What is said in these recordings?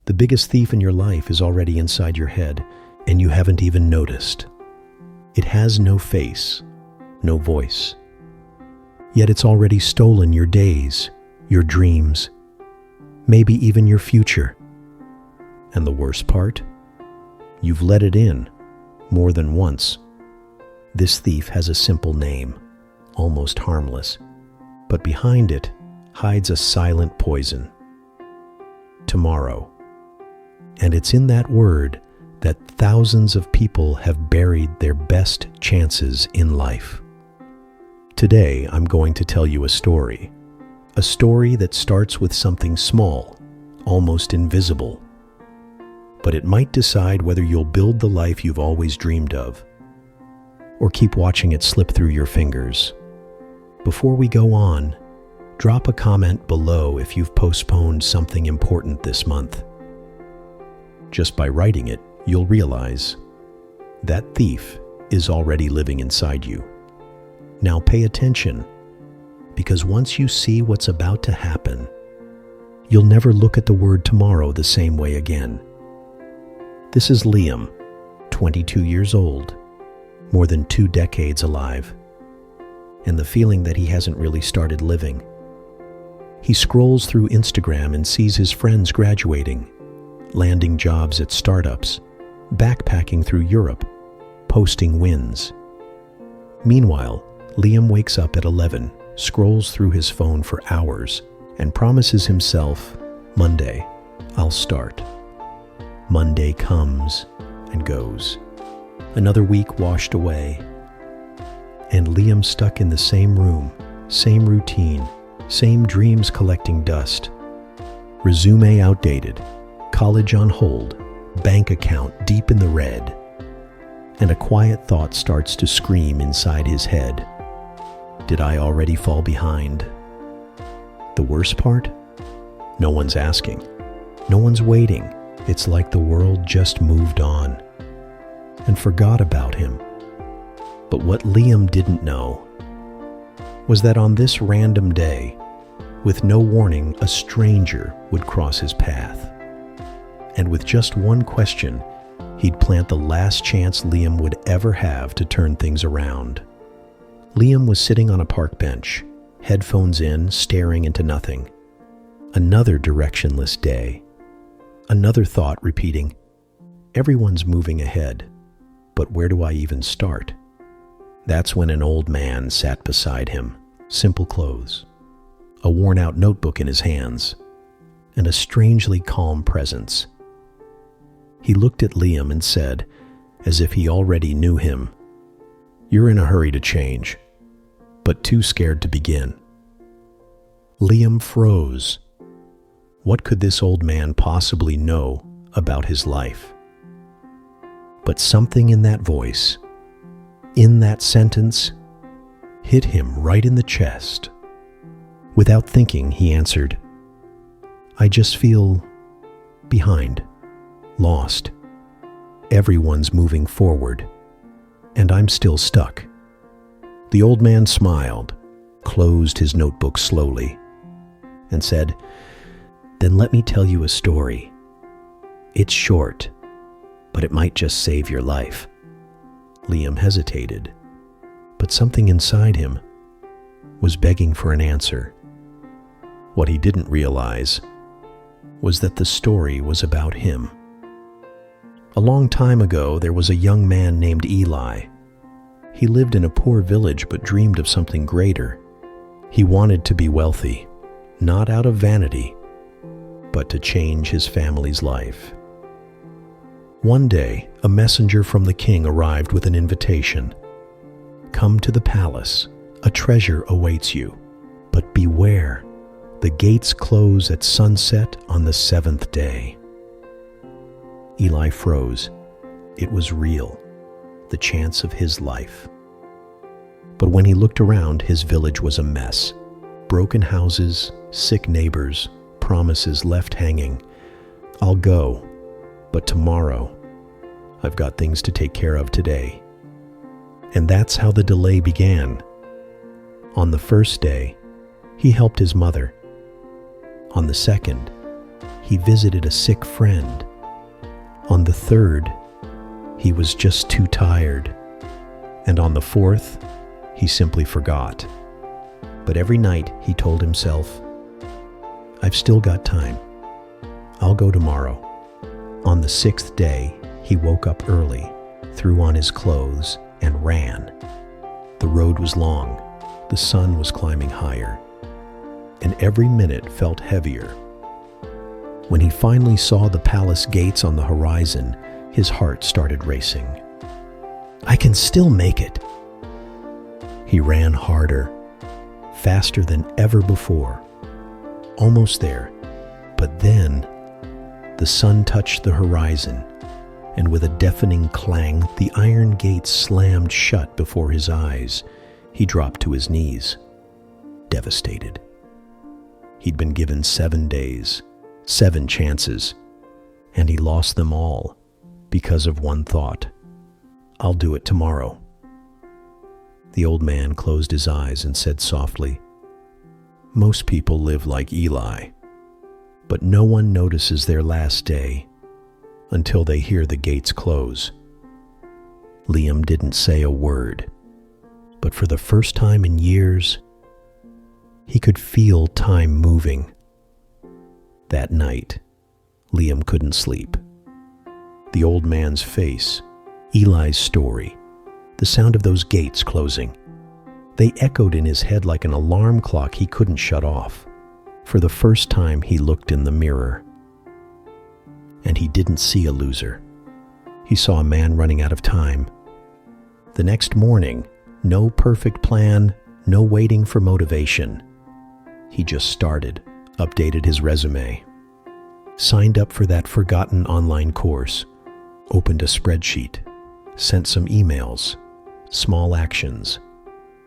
The biggest thief in your life is already inside your head, and you haven't even noticed. It has no face, no voice. Yet it's already stolen your days, your dreams, maybe even your future. And the worst part? You've let it in more than once. This thief has a simple name, almost harmless, but behind it hides a silent poison. Tomorrow. And it's in that word that thousands of people have buried their best chances in life. Today, I'm going to tell you a story that starts with something small, almost invisible. But it might decide whether you'll build the life you've always dreamed of, or keep watching it slip through your fingers. Before we go on, drop a comment below if you've postponed something important this month. Just by writing it, you'll realize that thief is already living inside you. Now pay attention, because once you see what's about to happen, you'll never look at the word tomorrow the same way again. This is Liam, 22 years old, more than 2 decades alive, and the feeling that he hasn't really started living. He scrolls through Instagram and sees his friends graduating, landing jobs at startups, backpacking through Europe, posting wins. Meanwhile, Liam wakes up at 11, scrolls through his phone for hours, and promises himself, Monday, I'll start. Monday comes and goes. Another week washed away, and Liam stuck in the same room, same routine, same dreams collecting dust. Resume outdated, college on hold, bank account deep in the red, and a quiet thought starts to scream inside his head. Did I already fall behind? The worst part? No one's asking. No one's waiting. It's like the world just moved on and forgot about him. But what Liam didn't know was that on this random day, with no warning, a stranger would cross his path. And with just one question, he'd plant the last chance Liam would ever have to turn things around. Liam was sitting on a park bench, headphones in, staring into nothing. Another directionless day. Another thought repeating, everyone's moving ahead, but where do I even start? That's when an old man sat beside him, simple clothes, a worn-out notebook in his hands, and a strangely calm presence. He looked at Liam and said, as if he already knew him, "You're in a hurry to change, but too scared to begin." Liam froze. What could this old man possibly know about his life? But something in that voice, in that sentence, hit him right in the chest. Without thinking, he answered, "I just feel behind, lost. Everyone's moving forward, and I'm still stuck." The old man smiled, closed his notebook slowly, and said, "Then let me tell you a story. It's short, but it might just save your life." Liam hesitated, but something inside him was begging for an answer. What he didn't realize was that the story was about him. A long time ago, there was a young man named Eli. He lived in a poor village but dreamed of something greater. He wanted to be wealthy, not out of vanity, but to change his family's life. One day, a messenger from the king arrived with an invitation. "Come to the palace. A treasure awaits you. But beware, the gates close at sunset on the 7th day." Eli froze. It was real, the chance of his life. But when he looked around, his village was a mess. Broken houses, sick neighbors, promises left hanging. "I'll go, but tomorrow, I've got things to take care of today." And that's how the delay began. On the first day, he helped his mother. On the second, he visited a sick friend. On the third, he was just too tired. And on the fourth, he simply forgot. But every night he told himself, "I've still got time. I'll go tomorrow." On the sixth day, he woke up early, threw on his clothes, and ran. The road was long, the sun was climbing higher, and every minute felt heavier. When he finally saw the palace gates on the horizon, his heart started racing. "I can still make it." He ran harder, faster than ever before. Almost there, but then the sun touched the horizon, and with a deafening clang, the iron gates slammed shut before his eyes. He dropped to his knees, devastated. He'd been given 7 days, 7 chances, and he lost them all because of one thought: "I'll do it tomorrow." The old man closed his eyes and said softly, "Most people live like Eli, but no one notices their last day until they hear the gates close." Liam didn't say a word, but for the first time in years, he could feel time moving. That night, Liam couldn't sleep. The old man's face, Eli's story, the sound of those gates closing, they echoed in his head like an alarm clock he couldn't shut off. For the first time, he looked in the mirror, and he didn't see a loser. He saw a man running out of time. The next morning, no perfect plan, no waiting for motivation. He just started, updated his resume, signed up for that forgotten online course, opened a spreadsheet, sent some emails, small actions,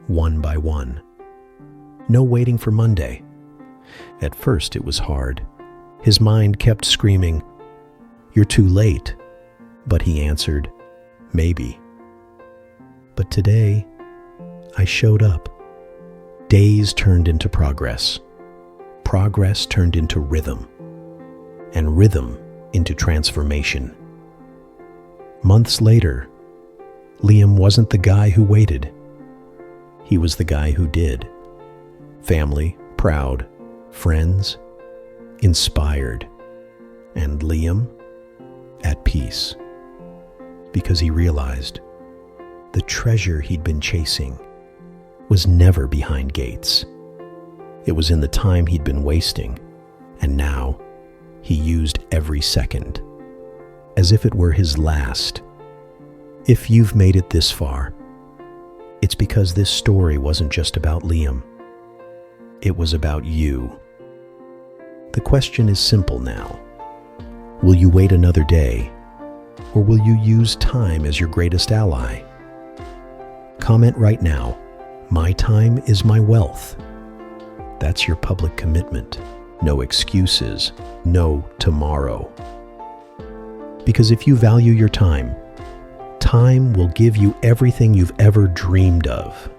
one by one. No waiting for Monday. At first it was hard. His mind kept screaming, "You're too late." But he answered, "Maybe." But today, I showed up. Days turned into progress. Progress turned into rhythm. And rhythm into transformation. Months later, Liam wasn't the guy who waited. He was the guy who did. Family, proud. Friends, inspired. And Liam, at peace. Because he realized the treasure he'd been chasing was never behind gates. It was in the time he'd been wasting, and now he used every second, as if it were his last. If you've made it this far, it's because this story wasn't just about Liam. It was about you. The question is simple now. Will you wait another day, or will you use time as your greatest ally? Comment right now, "My time is my wealth." That's your public commitment. No excuses, no tomorrow. Because if you value your time, time will give you everything you've ever dreamed of.